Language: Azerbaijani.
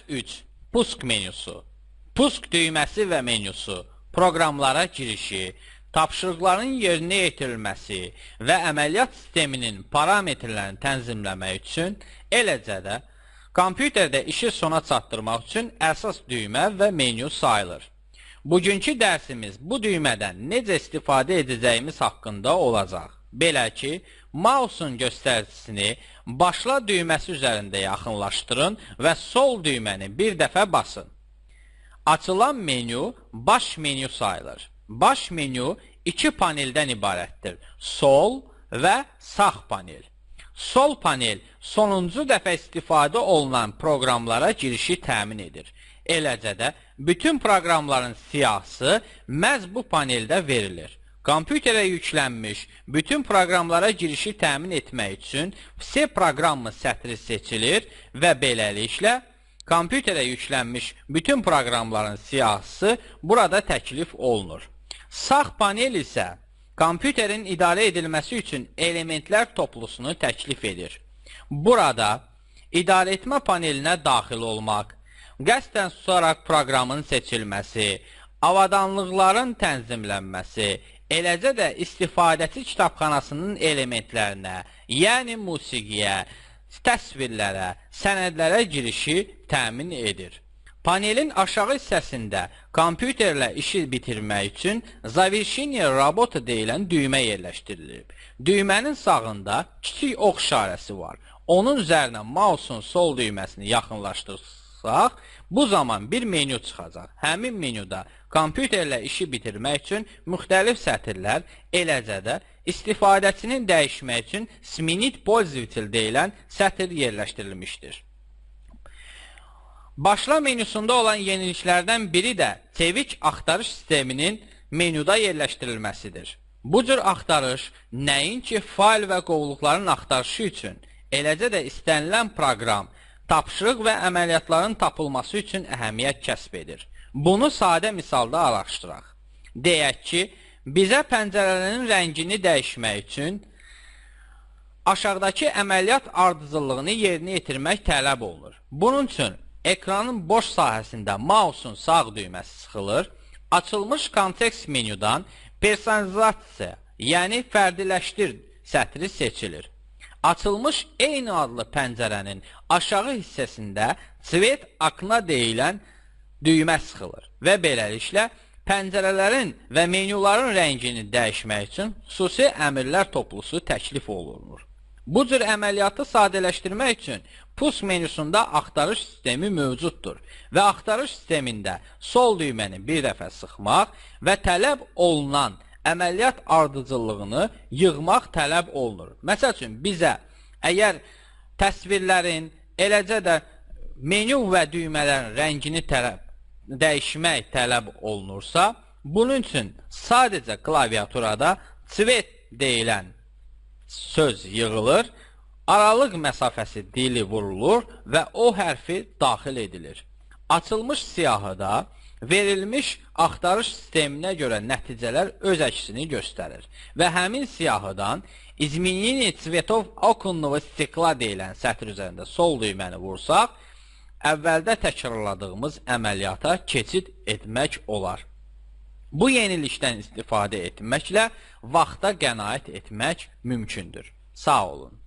Dərs 3. Pusk menüsü. Pusk düyməsi və menüsü, proqramlara girişi, tapşırıqların yerinə yetirilməsi və əməliyyat sisteminin parametrlərini tənzimləmək üçün, eləcə də kompüterdə işi sona çatdırmaq üçün əsas düymə və menü sayılır. Bugünkü dərsimiz bu düymədən necə istifadə edəcəyimiz haqqında olacaq. Belə ki, mausun göstəricisini başla düyməsi üzərində yaxınlaşdırın və sol düyməni bir dəfə basın. Açılan menü baş menü sayılır. Baş menü iki paneldən ibarətdir. Sol və sağ panel. Sol panel sonuncu dəfə istifadə olunan proqramlara girişi təmin edir. Eləcə də bütün proqramların siyahısı məhz bu paneldə verilir. Kompüterə yüklənmiş bütün proqramlara girişi təmin etmək üçün C proqramı sətri seçilir və beləliklə kompüterə yüklənmiş bütün proqramların siyahısı burada təklif olunur. Sağ panel isə kompüterin idarə edilməsi üçün elementlər toplusunu təklif edir. Burada idarəetmə panelinə daxil olmaq, qəsdən susaraq proqramın seçilməsi, avadanlıqların tənzimlənməsi, eləcə də istifadəçi kitabxanasının elementlərinə, yəni musiqiyə, təsvirlərə, sənədlərə girişi təmin edir. Panelin aşağı hissəsində kompüterlə işi bitirmək üçün Zaverşiniya Rabota deyilən düymə yerləşdirilib. Düymənin sağında kiçik ox işarəsi var. Onun üzərinə mausun sol düyməsini yaxınlaşdırsaq, bu zaman bir menü çıxacaq. Həmin menüdə kompüterlə işi bitirmək üçün müxtəlif sətirlər, eləcə də istifadəçinin dəyişmək üçün sminit pozitiv deyilən sətir yerləşdirilmişdir. Başla menüsündə olan yeniliklərdən biri də çevik axtarış sisteminin menüdə yerləşdirilməsidir. Bu cür axtarış nəinki fail və qovluqların axtarışı üçün, eləcə də istənilən proqram, tapşırıq və əməliyyatların tapılması üçün əhəmiyyət kəsb edir. Bunu sadə misalda araşdıraq. Deyək ki, bizə pəncərələrin rəngini dəyişmək üçün aşağıdakı əməliyyat ardıcıllığını yerinə yetirmək tələb olunur. Bunun üçün ekranın boş sahəsində mausun sağ düyməsi sıxılır, açılmış kontekst menüdən personalizasiya, yəni fərdiləşdir sətri seçilir. Açılmış eyni adlı pəncərənin aşağı hissəsində Cvet akna deyilən düymə sıxılır və beləliklə pəncərələrin və menyuların rəngini dəyişmək üçün xüsusi əmrlər toplusu təklif olunur. Bu cür əməliyyatı sadələşdirmək üçün pusk menüsündə axtarış sistemi mövcuddur və axtarış sistemində sol düyməni bir dəfə sıxmaq və tələb olunan əməliyyat ardıcıllığını yığmaq tələb olunur. Məsəl üçün, bizə əgər təsvirlərin, eləcə də menyu və düymələrin rəngini dəyişmək tələb olunursa, bunun üçün sadəcə klaviaturada Cvet deyilən söz yığılır, aralıq məsafəsi dili vurulur və o hərfi daxil edilir. Açılmış siyahıda verilmiş axtarış sisteminə görə nəticələr öz əksini göstərir və həmin siyahıdan İzmenini Cvetov okunного stikla deyilən sətr üzərində sol düyməni vursaq, əvvəldə təkrarladığımız əməliyyata keçid etmək olar. Bu yenilikdən istifadə etməklə vaxta qənaət etmək mümkündür. Sağ olun.